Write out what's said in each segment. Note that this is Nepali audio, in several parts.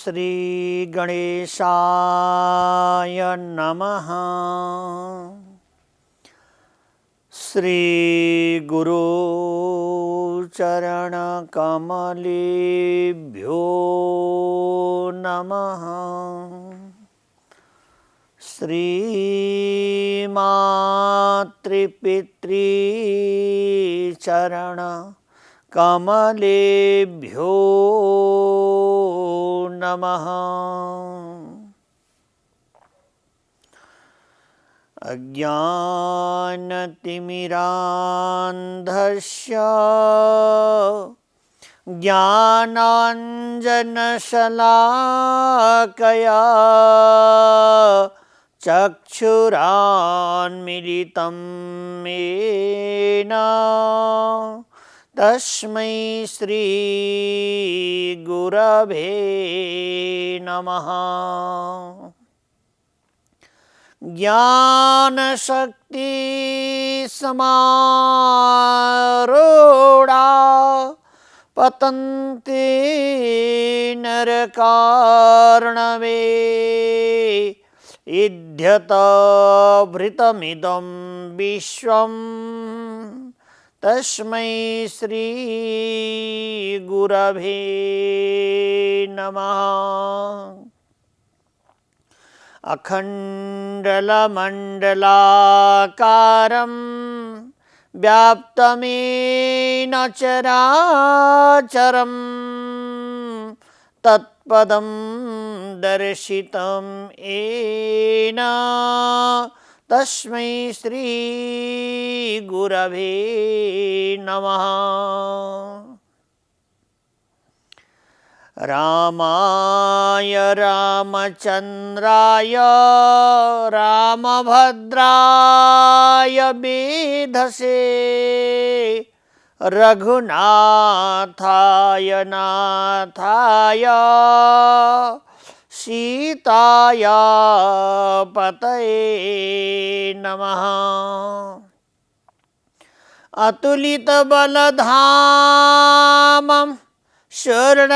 श्री गणेशाय नमः। श्री गुरु चरण कमलेभ्यो नमः। श्री मातृपितृ चरण कमलेभ्यो नमः। अज्ञानतिमिरान्धस्य ज्ञानाञ्जनशलाकया चक्षुरान्मीलितं येन तस्मै श्री गुरवे नमः। ज्ञानशक्ति समारूढ़ा पतन्ति नरकार्णवे इध्यतभृतमिदं विश्वं तस्मै श्री गुरवे नमः। अखण्डलमण्डलाकारं व्याप्तमेन चराचरं तत्पदं दर्शितं येन तस्मै श्री गुरवे नमः। रामाय रामचन्द्राय रामभद्राय वेधसे रघुनाथाय नाथाय सीताया पतये नमः। अतुलितबलधामं स्वर्णशैलावदेहं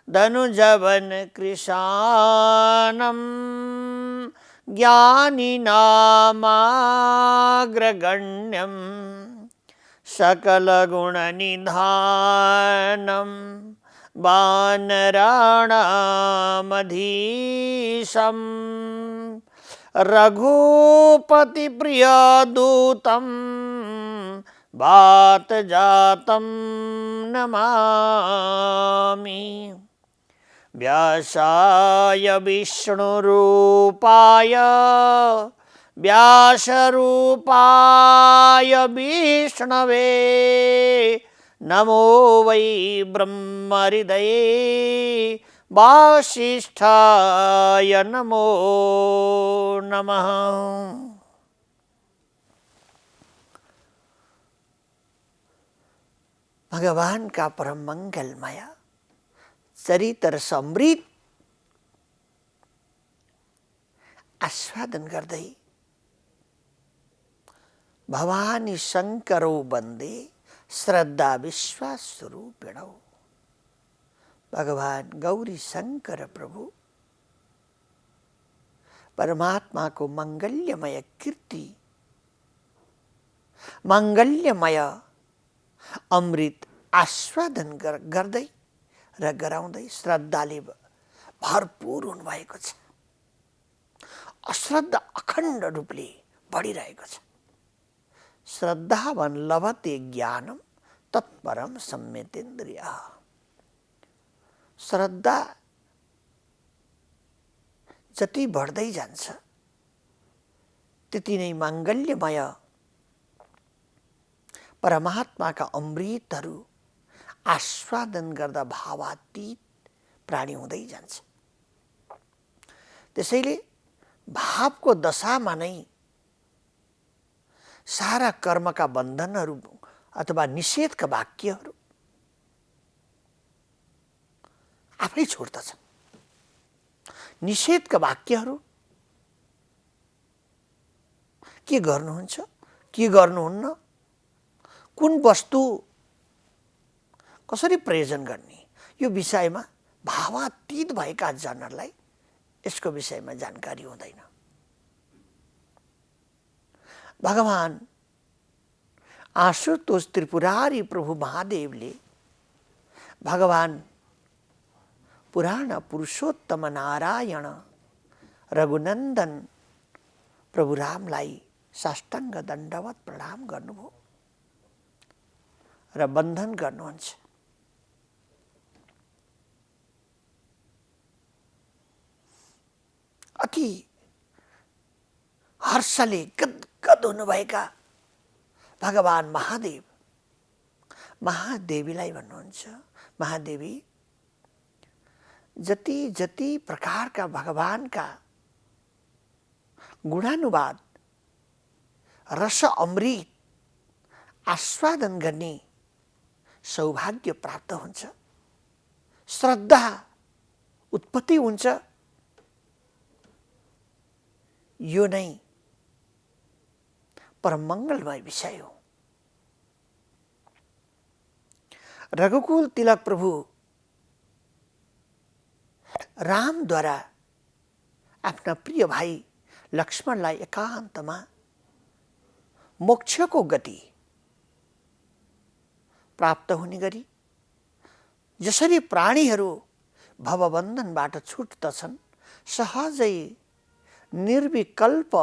धनुजवनकृशानं ज्ञानिनामाग्रगण्यं सकलगुणनिधानं वानराणामधीशं रघुपतिप्रियदूतं वातजातं नमामि। व्यासाय विष्णुरूपाय व्यासरूपाय विष्णवे नमो वै ब्रह्महृदये वासिष्ठाय नमो नमः। भगवान का परम मंगलमय चरित्र समृद्ध आस्वादन गर्दै भवानी शंकरो वन्दे श्रद्धा विश्वास स्वरूपिणौ। भगवान गौरी शंकर प्रभु परमात्मा को मंगल्यमय कीर्ति मंगल्यमय अमृत आस्वादन गर्दै र गराउँदै श्रद्धाले भरपूर हुनुभएको छ। अश्रद्धा अखण्ड रूपले बढिरहेको छ। श्रद्धावान लभते ज्ञानम तत्परम सम्यतेन्द्रियः। श्रद्धा जति बढ्दै जान्छ त्यति नै माङ्गल्यमय परमात्माका अमृतहरू आस्वादन गर्दा भावातीत प्राणी हुँदै जान्छ। त्यसैले भावको दशामा नै सारा कर्मका बन्धनहरू अथवा निषेधका वाक्यहरू आफै छोड्दछ। निषेधका वाक्यहरू के गर्नुहुन्छ के गर्नुहुन्न, कुन वस्तु कसरी प्रयोजन गर्ने यो विषयमा भावातीत भएका जनहरूलाई यसको विषयमा जानकारी हुँदैन। भगवान आशुतोष त्रिपुरारी प्रभु महादेवले भगवान पुराण पुरुषोत्तम नारायण रघुनन्दन प्रभु रामलाई साष्टाङ्ग दण्डवत प्रणाम गर्नुभयो र बन्धन गर्नुहुन्छ। अति हर्षले गदगद हुनुभएका भगवान महादेव महादेवीलाई भन्नुहुन्छ, महादेवी जति जति प्रकारका भगवानका गुणानुवाद रस अमृत आस्वादन गर्ने सौभाग्य प्राप्त हुन्छ, श्रद्धा उत्पत्ति हुन्छ, यो नै परम मङ्गलमय विषय हो। रघुकुल तिलक प्रभु रामद्वारा आफ्ना प्रिय भाइ लक्ष्मणलाई एकान्तमा मोक्षको गति प्राप्त हुने गरी जसरी प्राणीहरू भवबन्धनबाट छुट्दछन्, सहजै निर्विकल्प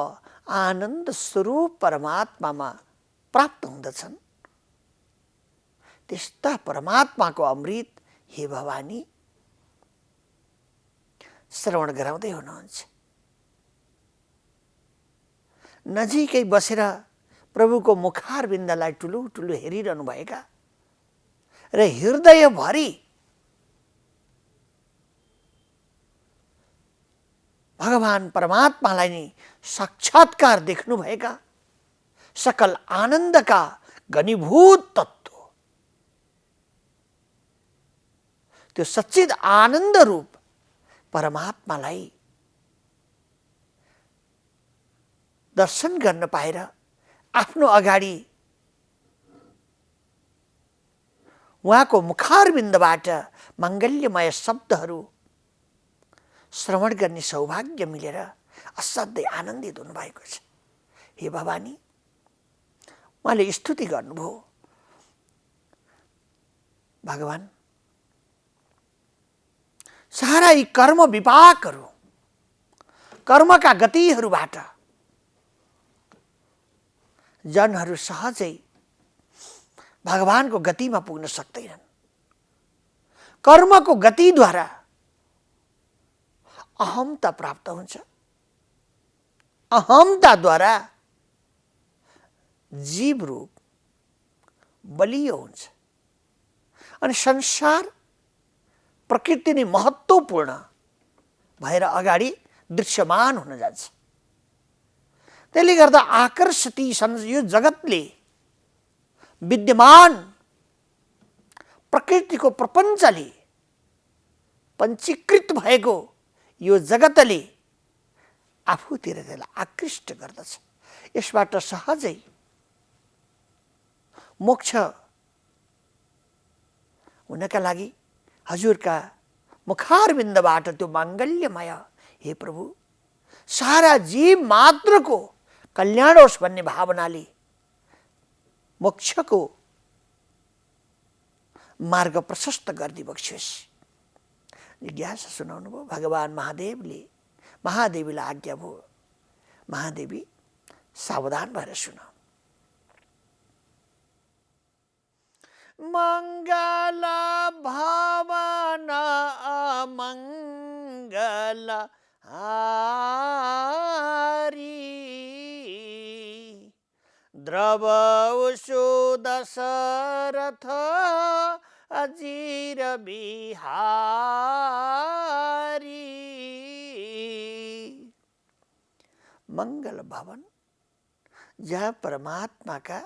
आनन्द स्वरूप परमात्मामा प्राप्त हुँदछन्, त्यस्ता परमात्माको अमृत हे भवानी श्रवण गराउँदै हुनुहुन्छ। नजिकै बसेर प्रभुको मुखारविन्दलाई ठुलो ठुलो हेरिरहनु भएका र हृदयभरि भगवान परमात्मालाई नै साक्षात्कार देख्नुभएका सकल आनन्दका घनीभूत तत्व त्यो सच्चिद आनन्द रूप परमात्मालाई दर्शन गर्न पाएर आफ्नो अगाडि उहाँको मुखारविन्दबाट मङ्गल्यमय शब्दहरू श्रवण गर्ने सौभाग्य मिलेर असाध्यै आनन्दित हुनुभएको छ। हे भवानी उहाँले स्तुति गर्नुभयो, भगवान सारा यी कर्म विपाकहरू कर्मका गतिहरूबाट जनहरू सहजै भगवानको गतिमा पुग्न सक्दैनन्। कर्मको गतिद्वारा अहमता प्राप्त हुन्छ, अहमताद्वारा जीव रूप बलियो हुन्छ अनि संसार प्रकृति नै महत्त्वपूर्ण भएर अगाडि दृश्यमान हुन जान्छ। त्यसले गर्दा आकर्षति यो जगतले विद्यमान प्रकृतिको प्रपञ्चले पञ्चीकृत भएको यो जगतले आफूतिर त्यसलाई आकृष्ट गर्दछ। यसबाट सहजै मोक्ष हुनका लागि हजुरका मुखारविन्दबाट त्यो माङ्गल्यमय हे प्रभु सारा जीव मात्रको कल्याण होस् भन्ने भावनाले मोक्षको मार्ग प्रशस्त गरिदिई बक्सियोस्। जिज्ञासा सुनाउनु भयो भगवान महादेवीलाई आज्ञा भयो, महादेवी सावधान भएर सुन। मङ्गल भवन मङ्गल हारी द्रवसु दशरथ अजीर बिहारी। मंगल भवन जहाँ परमात्मा का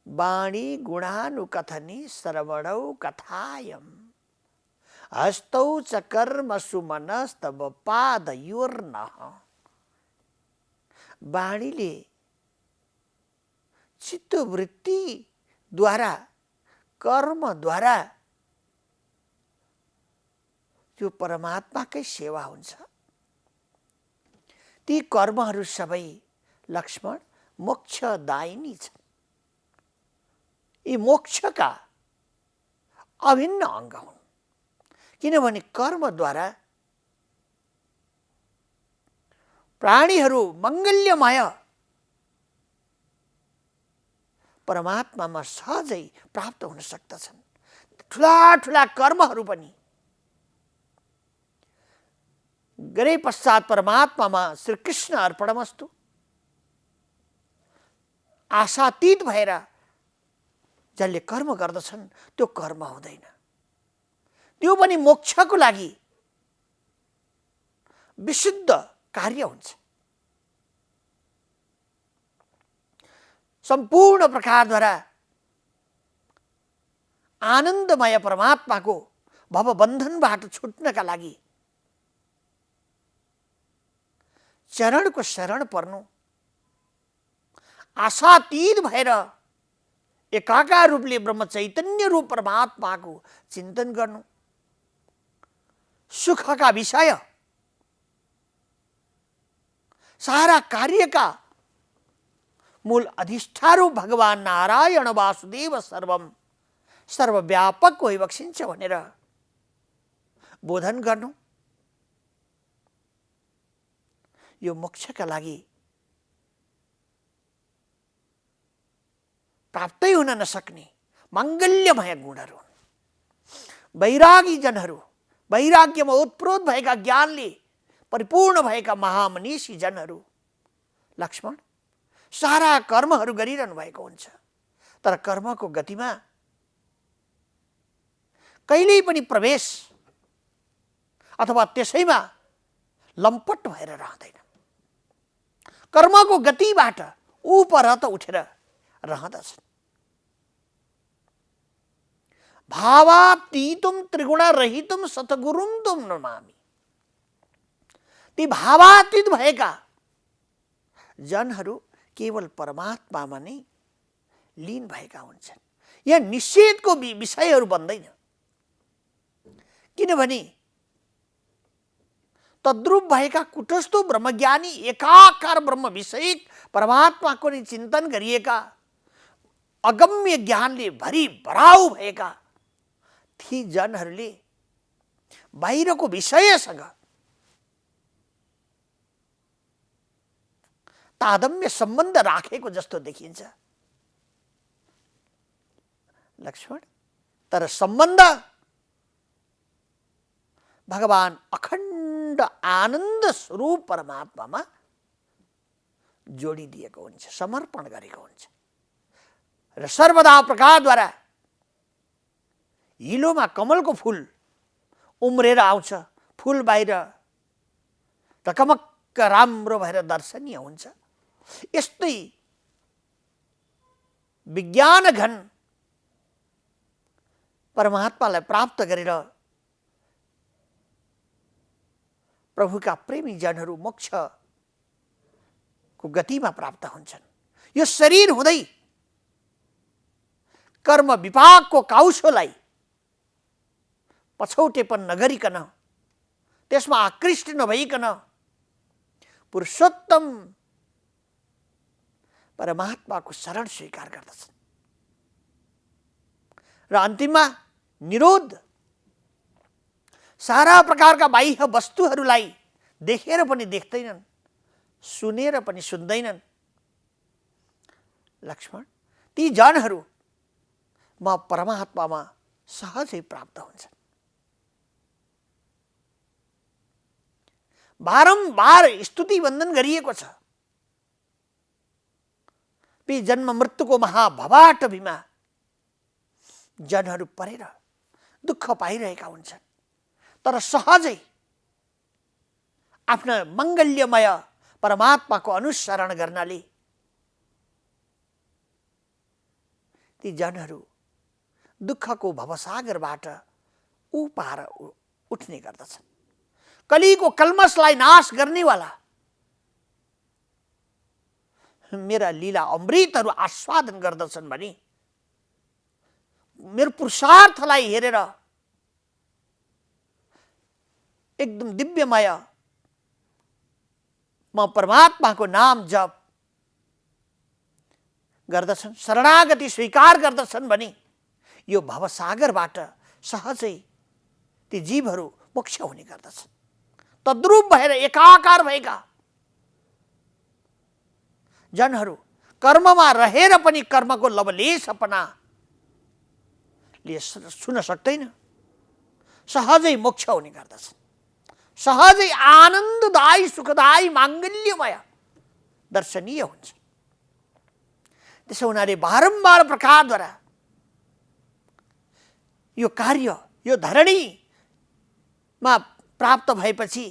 वाणी गुणानुकथनी श्रवणौ कथायम हस्तौ च कर्म सुमनस्तव पादयोर्नः। वाणीले चित्तवृत्ति द्वारा कर्मद्वारा त्यो परमात्माकै सेवा हुन्छ। ती कर्महरू सबै लक्ष्मण मोक्षदायिनी छन्। यी मोक्षका अभिन्न अङ्ग हुन्, किनभने कर्मद्वारा प्राणीहरू मङ्गल्यमय परमात्मामा सहजै प्राप्त हुन सक्दछन्। ठुला ठुला कर्महरू पनि गरे पश्चात परमात्मामा श्रीकृष्ण अर्पणमस्तु आशातीत भएर जसले कर्म गर्दछन् त्यो कर्म हुँदैन। त्यो पनि मोक्षको लागि विशुद्ध कार्य हुन्छ। सम्पूर्ण प्रकारद्वारा आनन्दमय परमात्माको भवबन्धनबाट छुट्नका लागि चरणको शरण पर्नु, आशातीत भएर एकाकार रूपले ब्रह्म चैतन्य रूप परमात्माको चिन्तन गर्नु, सुखका विषय सारा कार्यका मूल अधिष्ठारू भगवान नारायण वासुदेव सर्वव्यापक भइबक्सिन्छ भनेर बोधन गर्नु, यो मोक्षका लागि प्राप्तै हुन नसक्ने मङ्गल्यमय गुणहरू हुन्। वैरागी जनहरू, वैराग्यमा उत्प्रोत भएका, ज्ञानले परिपूर्ण भएका महामनीषी जनहरू लक्ष्मण सारा कर्महरू गरिरहनु भएको हुन्छ। तर कर्मको गतिमा कहिल्यै पनि प्रवेश अथवा त्यसैमा लम्पट भएर रहँदैन। कर्मको गतिबाट उपरत उठेर रहँदछन्। भावातीतुम त्रिगुण रहितुम सतगुरुम तुम नमामि। ती भावातीत भएका जनहरू केवल परमात्मामा नै लीन भएका हुन्छन्। यहाँ निषेधको विषयहरू बन्दैन, किनभने तद्रूप भएका कुटस्थ ब्रह्मज्ञानी एकाकार ब्रह्म विषयक परमात्माको नै चिन्तन गरिएका, अगम्य ज्ञानले भरिभराउ भएका ती जनहरूले बाहिरको विषयसँग तादम्य सम्बन्ध राखेको जस्तो देखिन्छ लक्ष्मण। तर सम्बन्ध भगवान अखण्ड आनन्द स्वरूप परमात्मामा जोडिदिएको हुन्छ, समर्पण गरेको हुन्छ। र सर्वदा प्रकारद्वारा हिलोमा कमलको फूल उम्रेर आउँछ, फूल बाहिर ढकमक्क राम्रो भएर दर्शनीय हुन्छ। यस्तै विज्ञान घन परमात्मालाई प्राप्त गरेर प्रभुका प्रेमी जनहरू मोक्षको गतिमा प्राप्त हुन्छन्। यो शरीर हुँदै कर्म विपाकको काउसोलाई पछौटेपन नगरिकन, त्यसमा आकृष्ट नभइकन पुरुषोत्तम परमात्माको शरण स्वीकार गर्दछन्। र अन्तिममा निरोध सारा प्रकारका बाह्य वस्तुहरूलाई देखेर पनि देख्दैनन्, सुनेर पनि सुन्दैनन् लक्ष्मण। ती जनहरू म परमात्मामा सहजै प्राप्त हुन्छन्। बारम्बार स्तुति वन्दन गरिएको छ। पी जन्म मृत्युको महाभवाटवीमा जनहरू परेर दुःख पाइरहेका हुन्छन्, तर सहजै आफ्ना मङ्गल्यमय परमात्माको अनुसरण गर्नाले ती जनहरू दुःखको भवसागरबाट उपार उठ्ने गर्दछन्। कलिको कल्मसलाई नाश गर्नेवाला मेरा लीला अमृतहरू आस्वादन गर्दछन् भने मेरो पुरुषार्थलाई हेरेर एकदम दिव्यमय म परमात्माको नाम जप गर्दछन्, शरणागति स्वीकार गर्दछन् भने यो भवसागरबाट सहजै ती जीवहरू मोक्ष हुने गर्दछन्। तद्रूप भएर एकाकार भएका जनहरू कर्ममा रहेर पनि कर्मको लवलेशपनाले छुन सक्दैन, सहजै मोक्ष हुने गर्दछन्, सहजै आनन्ददायी सुखदायी माङ्गल्यमय दर्शनीय हुन्छ। त्यसो हुनाले बारम्बार प्रकारद्वारा यो कार्य यो धरणीमा प्राप्त भएपछि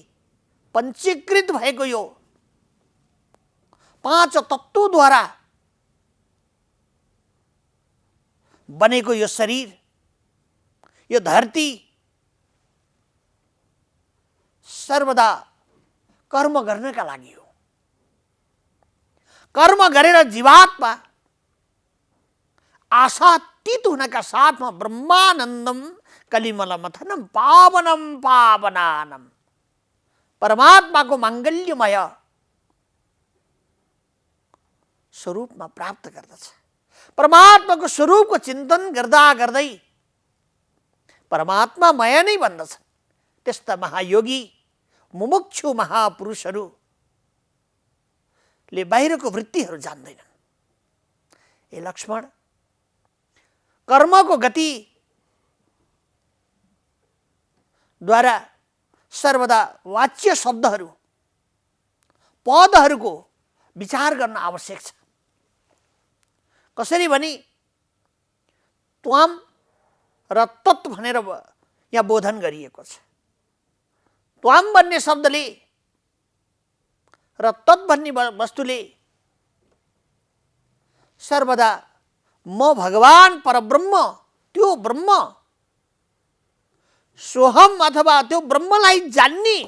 पञ्चीकृत भएको यो 5 तत्त्वद्वारा बनेको यो शरीर, यो धरती सर्वदा कर्म गर्नका लागि हो। कर्म गरेर जीवात्मा आशातीत हुनका साथमा ब्रह्मानन्दम कलिमलमथनम पावनम पावनानम परमात्माको माङ्गल्यमय स्वरूपमा प्राप्त गर्दछ। परमात्माको स्वरूपको चिन्तन गर्दा गर्दै परमात्मामय नै बन्दछन्। त्यस्ता महायोगी मुमुक्षु महापुरुषहरूले बाहिरको वृत्तिहरू जान्दैनन्। ए लक्ष्मण, कर्मको गति द्वारा सर्वदा वाच्य शब्दहरू पदहरूको विचार गर्न आवश्यक छ। कसरी भनी त्वाम र तत् भनेर यहाँ बोधन गरिएको छ। त्वाम भन्ने शब्दले र तत् भन्ने वस्तुले सर्वदा म भगवान परब्रह्म, त्यो ब्रह्म सोहम अथवा त्यो ब्रह्मलाई जान्ने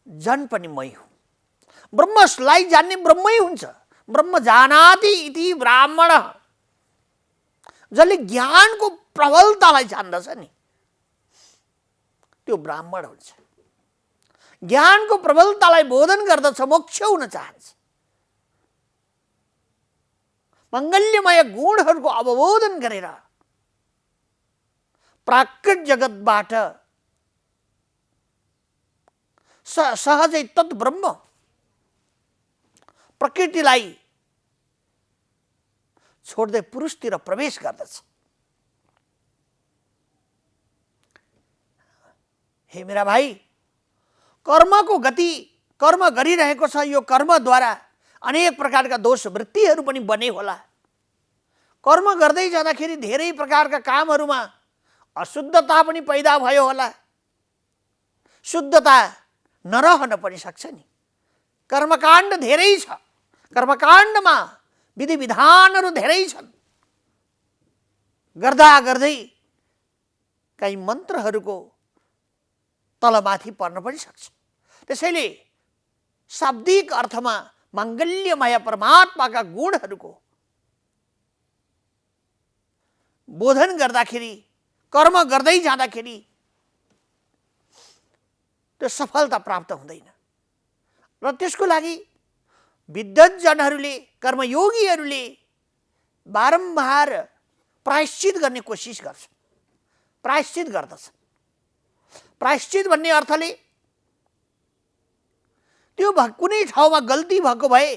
जन पनि मै हुँ। ब्रह्मलाई जान्ने ब्रह्मै हुन्छ। ब्रह्म जानाति इति ब्राह्मण, जसले ज्ञानको प्रबलतालाई जान्दछ नि त्यो ब्राह्मण हुन्छ। ज्ञानको प्रबलतालाई बोधन गर्दछ, मोक्ष हुन चाहन्छ। मङ्गल्यमय गुणहरूको अवबोधन गरेर प्राकृत जगतबाट सहजै तत् ब्रह्म प्रकृतिलाई छोड्दै पुरुषतिर प्रवेश गर्दछ। हे मेरा भाइ, कर्मको गति कर्म गरिरहेको छ। यो कर्मद्वारा अनेक प्रकारका दोष वृत्तिहरू पनि बने होला। कर्म गर्दै जाँदाखेरि धेरै प्रकारका कामहरूमा अशुद्धता पनि पैदा भयो होला। शुद्धता नरहन पनि सक्छ नि। कर्मकाण्ड धेरै छ, कर्मकाण्डमा विधि विधानहरू धेरै छन्। गर्दा गर्दै कहीँ मन्त्रहरूको तलमाथि पर्न पनि सक्छ। त्यसैले शाब्दिक अर्थमा माङ्गल्यमय परमात्माका गुणहरूको बोधन गर्दाखेरि, कर्म गर्दै जाँदाखेरि त्यो सफलता प्राप्त हुँदैन। र त्यसको लागि विद्वज्जनहरूले, कर्मयोगीहरूले बारम्बार प्रायश्चित गर्ने कोसिस गर्छन्, प्रायश्चित गर्दछन्। प्रायश्चित भन्ने अर्थले त्यो कुनै ठाउँमा गल्ती भएको भए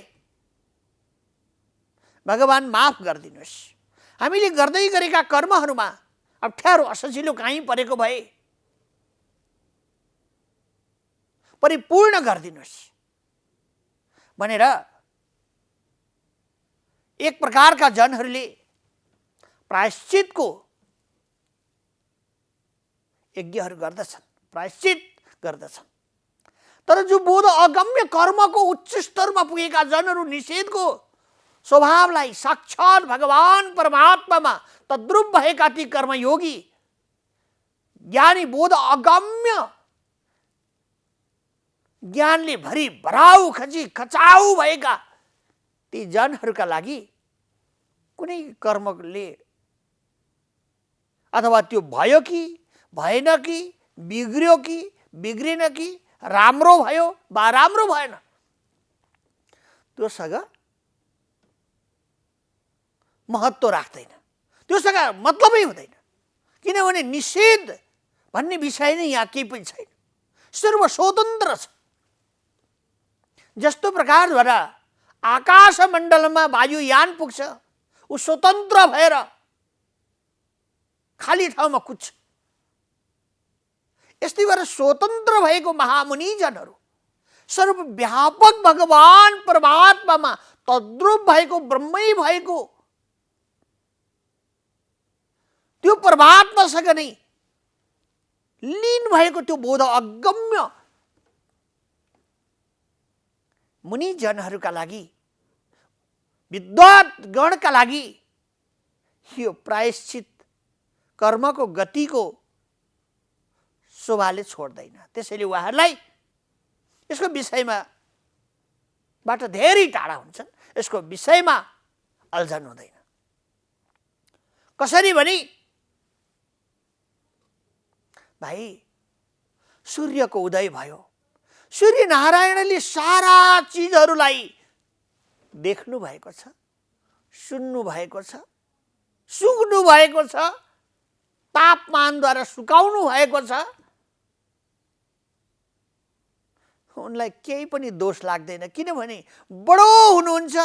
भगवान माफ गरिदिनुहोस्, हामीले गर्दै गरेका कर्महरूमा अप्ठ्यारो असजिलो कहीँ परेको भए परिपूर्ण गरिदिनुहोस् भनेर एक प्रकारका जनहरूले प्रायश्चितको यज्ञहरू गर्दछन्, प्रायश्चित गर्दछन्। तर जो बोध अगम्य कर्मको उच्च स्तरमा पुगेका जनहरू निषेधको स्वभावलाई साक्षात भगवान परमात्मामा तद्रूप भएका ती कर्मयोगी ज्ञानी, बोध अगम्य ज्ञानले भरि भराउ खची खचाउ भएका ती जनहरूका लागि कुनै कर्मले अथवा त्यो भयो कि भएन कि बिग्रियो कि बिग्रिएन कि राम्रो भयो वा राम्रो भएन त्योसँग महत्त्व राख्दैन, त्योसँग मतलबै हुँदैन। किनभने निषेध भन्ने विषय नै यहाँ केही पनि छैन, सर्व स्वतन्त्र छ। जस्तो प्रकारद्वारा आकाशमण्डलमा वायुयान पुग्छ, ऊ स्वतन्त्र भएर खाली ठाउँमा कुद्छ। यस्तै भएर स्वतन्त्र भएको महामुनिजनहरू सर्वव्यापक भगवान परमात्मामा तद्रूप भएको ब्रह्मै भएको त्यो परमात्मासँग नै लीन भएको त्यो बोध अगम्य मुनिजनहरूका लागि, विद्वद्गणका लागि यो प्रायश्चित कर्मको गतिको शोभाले छोड्दैन। त्यसैले उहाँहरूलाई यसको विषयमा बाट धेरै टाढा हुन्छन्, यसको विषयमा अल्झन हुँदैन। कसरी भने भाइ सूर्यको उदय भयो, सूर्य नारायणले सारा चीजहरूलाई देख्नु भएको छ, सुन्नु भएको छ, सुँघ्नु भएको छ, तापमानद्वारा सुकाउनु भएको छ। उनलाई केही पनि दोष लाग्दैन, किनभने बडो हुनुहुन्छ,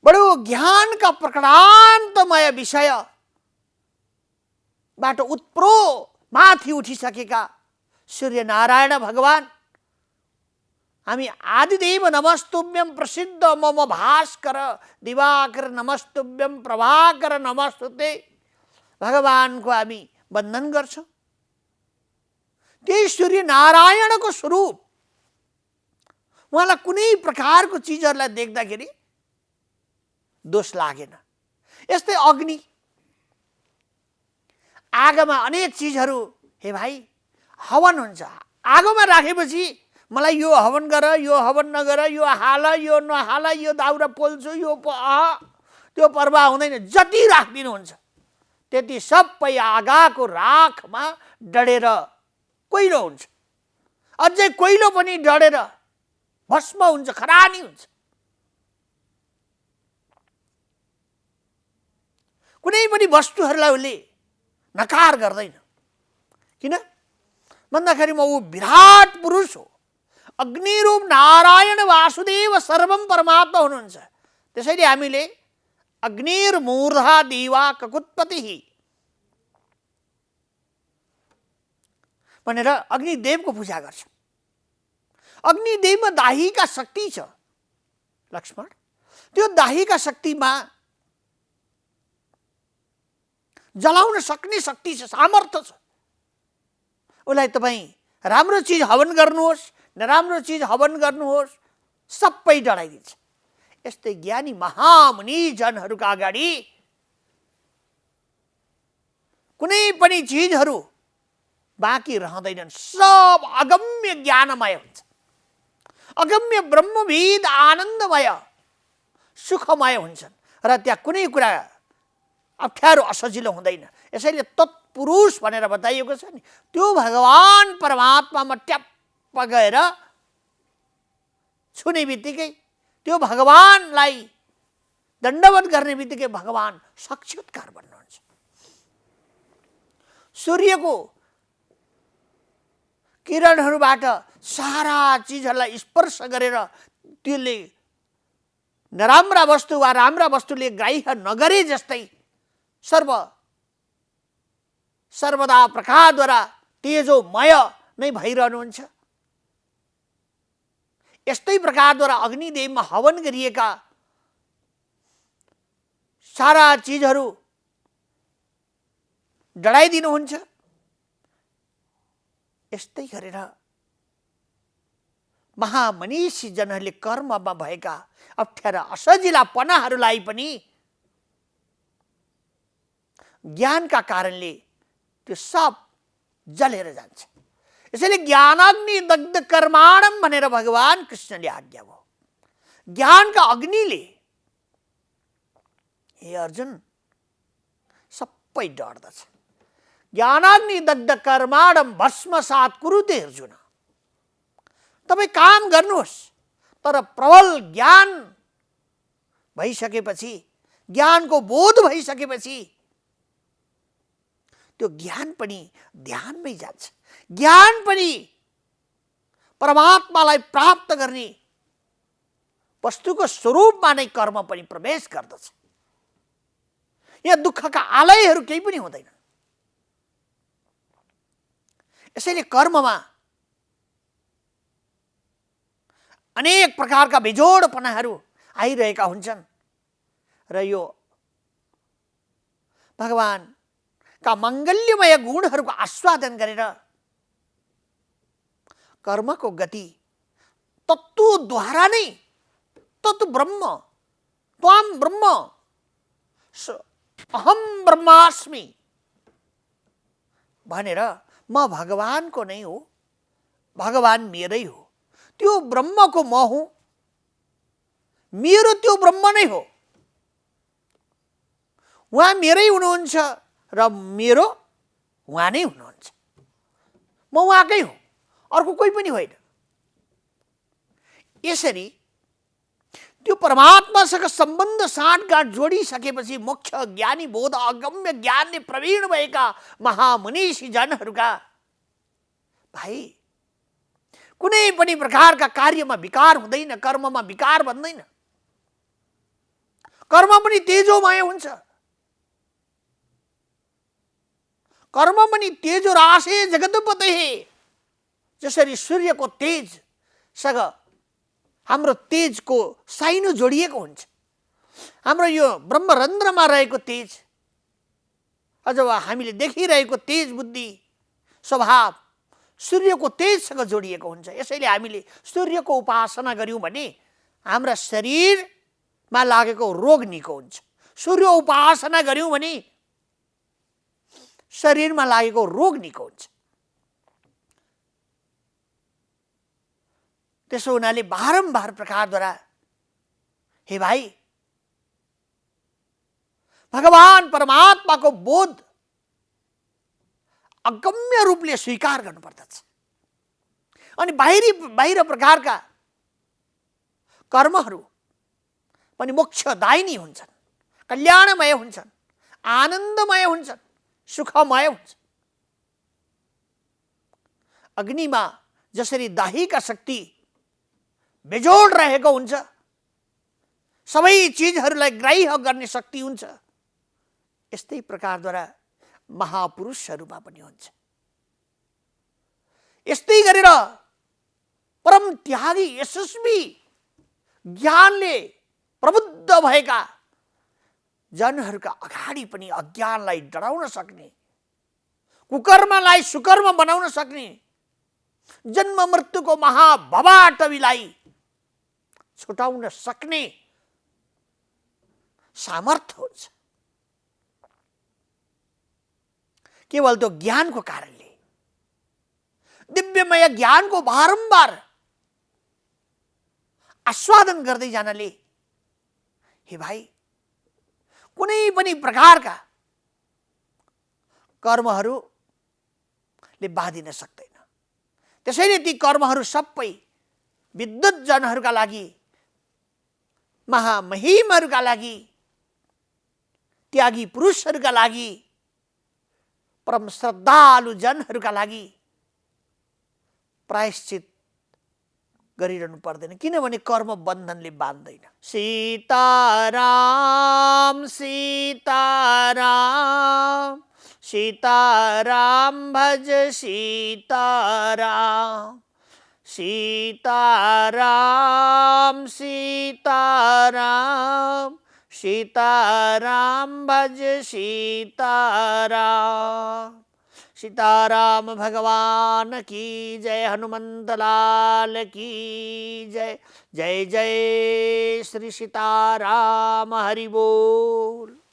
बडो ज्ञानका प्रकटान्तमय विषयबाट उत्प्रो माथि उठिसकेका सूर्य नारायण भगवान। हामी आदिदेव नमस्तुभ्यं प्रसिद्ध मम भास्कर दिवाकर नमस्तुभ्यं प्रभाकर नमस्तुते भगवानको हामी वन्दन गर्छौँ। त्यही सूर्य नारायणको स्वरूप उहाँलाई कुनै प्रकारको चिजहरूलाई देख्दाखेरि दोष लागेन। यस्तै अग्नि, आगोमा अनेक चिजहरू, हे भाइ हवन हुन्छ, आगोमा राखेपछि मलाई यो हवन गर, यो हवन नगर, यो हाल, यो नहाल, यो दाउरा पोल्छु, यो त्यो पर्वाह हुँदैन। जति राखिदिनुहुन्छ त्यति सबै आगाको राखमा डढेर कोइलो हुन्छ, अझै कोइलो पनि डढेर भस्म हुन्छ, खरानी हुन्छ। कुनै पनि वस्तुहरूलाई उसले नकार गर्दैन। किन भन्दाखेरि म ऊ विराट पुरुष हो, अग्निरूप नारायण वासुदेव सर्वम परमात्मा हुनुहुन्छ। त्यसैले हामीले अग्निर्मूर्धा दिवा ककुत्पतिः भनेर अग्निदेवको पूजा गर्छौँ। अग्निदेवमा दाहीका शक्ति छ लक्ष्मण, त्यो दाहीका शक्तिमा जलाउन सक्ने शक्ति छ, सामर्थ्य छ। उसलाई तपाईँ राम्रो चिज हवन गर्नुहोस्, नराम्रो चिज हवन गर्नुहोस्, सबै डढाइदिन्छ। यस्तै ज्ञानी महामुनिजनहरूका अगाडि कुनै पनि चिजहरू बाँकी रहँदैनन्, सब अगम्य ज्ञानमय हुन्छ, अगम्य ब्रह्मविद आनन्दमय सुखमय हुन्छन् र त्यहाँ कुनै कुरा अप्ठ्यारो असजिलो हुँदैन। यसैले तत्पुरुष भनेर बताइएको छ नि, त्यो भगवान परमात्मामा ट्याप्प गएर छुने बित्तिकै, त्यो भगवानलाई दण्डवत गर्ने बित्तिकै भगवान साक्षात्कार भन्नुहुन्छ। सूर्यको किरणहरूबाट सारा चिजहरूलाई स्पर्श गरेर त्यसले नराम्रा वस्तु वा राम्रा वस्तुले ग्राह्य नगरे जस्तै सर्वदा प्रकाशद्वारा तेजोमय नै भइरहनुहुन्छ। यस्तै प्रकारद्वारा अग्निदेवमा हवन गरिएका सारा चिजहरू डढाइदिनुहुन्छ। यस्तै गरेर महामनीषी जनहरूले कर्ममा भएका अप्ठ्यारा असजिलापनाहरूलाई पनि ज्ञानका कारणले त्यो सब जलेर जान्छ। यसैले ज्ञानाग्नि दग्ध कर्माणम भनेर भगवान कृष्णले आज्ञा भयो। ज्ञानका अग्निले हे अर्जुन सबै डढ्दछ। ज्ञानाग्नि दग्ध कर्माणम भस्मसात् कुरुते अर्जुन। तपाईँ काम गर्नुहोस्, तर प्रबल ज्ञान भइसकेपछि, ज्ञानको बोध भइसकेपछि त्यो ज्ञान पनि ध्यानमै जान्छ। ज्ञान पनि परमात्मालाई प्राप्त गर्ने वस्तुको स्वरूपमा नै कर्म पनि प्रवेश गर्दछ। यहाँ दुःखका आलयहरू केही पनि हुँदैन। यसैले कर्ममा अनेक प्रकारका बेजोडपनाहरू आइरहेका हुन्छन् र यो भगवानका मङ्गल्यमय गुणहरूको आस्वादन गरेर कर्मको गति तत्त्वद्वारा नै तत् ब्रह्म त्वाम ब्रह्म अहम ब्रह्मास्मि भनेर म भगवानको नै हो, भगवान मेरै हो, त्यो ब्रह्मको म हुँ, मेरो त्यो ब्रह्म नै हो, उहाँ मेरै हुनुहुन्छ र मेरो उहाँ नै हुनुहुन्छ, म उहाँकै हुँ, अर्को कोही पनि होइन। यसरी त्यो परमात्मासँग सम्बन्ध साँठगाँठ जोडिसकेपछि मोक्ष ज्ञानी बोध अगम्य ज्ञानले प्रवीण भएका महामुनिषी जनहरूका भाइ कुनै पनि प्रकारका कार्यमा विकार हुँदैन, कर्ममा विकार भन्दैन। कर्म पनि तेजोमय हुन्छ। कर्म पनि तेजो राशे जगतपते, जसरी सूर्यको तेजसँग हाम्रो तेजको साइनो जोडिएको हुन्छ, हाम्रो यो ब्रह्मरन्ध्रमा रहेको तेज अथवा हामीले देखिरहेको तेज बुद्धि स्वभाव सूर्यको तेजसँग जोडिएको हुन्छ। यसैले हामीले सूर्यको उपासना गर्यौँ भने हाम्रा शरीरमा लागेको रोग निको हुन्छ। सूर्य उपासना गर्यौँ भने शरीरमा लागेको रोग निको हुन्छ। त्यसो हुनाले बारम्बार प्रकारद्वारा हे भाइ भगवान परमात्माको बोध अगम्य रूपले स्वीकार गर्नुपर्दछ। अनि बाहिर प्रकारका कर्महरू पनि मोक्षदायिनी हुन्छन्, कल्याणमय हुन्छन्, आनन्दमय हुन्छन्, सुखमय हुन्छन्। अग्निमा जसरी दाहीका शक्ति बेजोड रहेको हुन्छ, सबै चिजहरूलाई ग्राह्य गर्ने शक्ति हुन्छ, यस्तै प्रकारद्वारा महापुरुषहरूमा पनि हुन्छ। यस्तै गरेर परम त्यागी यशस्वी ज्ञानले प्रबुद्ध भएका जनहरूका अगाडि पनि अज्ञानलाई डराउन सक्ने, कुकर्मलाई सुकर्म बनाउन सक्ने, जन्म मृत्युको महाभवाटवीलाई छुटाउन सक्ने सामर्थ्य हुन्छ। केवल त्यो ज्ञानको कारणले, दिव्यमय ज्ञानको बारम्बार आस्वादन गर्दै जानले हे भाइ कुनै पनि प्रकारका कर्महरूले बाधिन सक्दैन। त्यसैले ती कर्महरू सबै विद्युत जनहरूका लागि, महामहिमहरूका लागि, त्यागी पुरुषहरूका लागि, परम श्रद्धालु जनहरूका लागि प्रायश्चित गरिरहनु पर्दैन, किनभने कर्म बन्धनले बाँध्दैन। सीताराम सीताराम सीताराम भज सीताराम सीताराम सीताराम सीताराम भज सीताराम। सीताराम भगवान की जय, हनुमंत लाल की जय। जय जय श्री सीताराम, हरि बोल।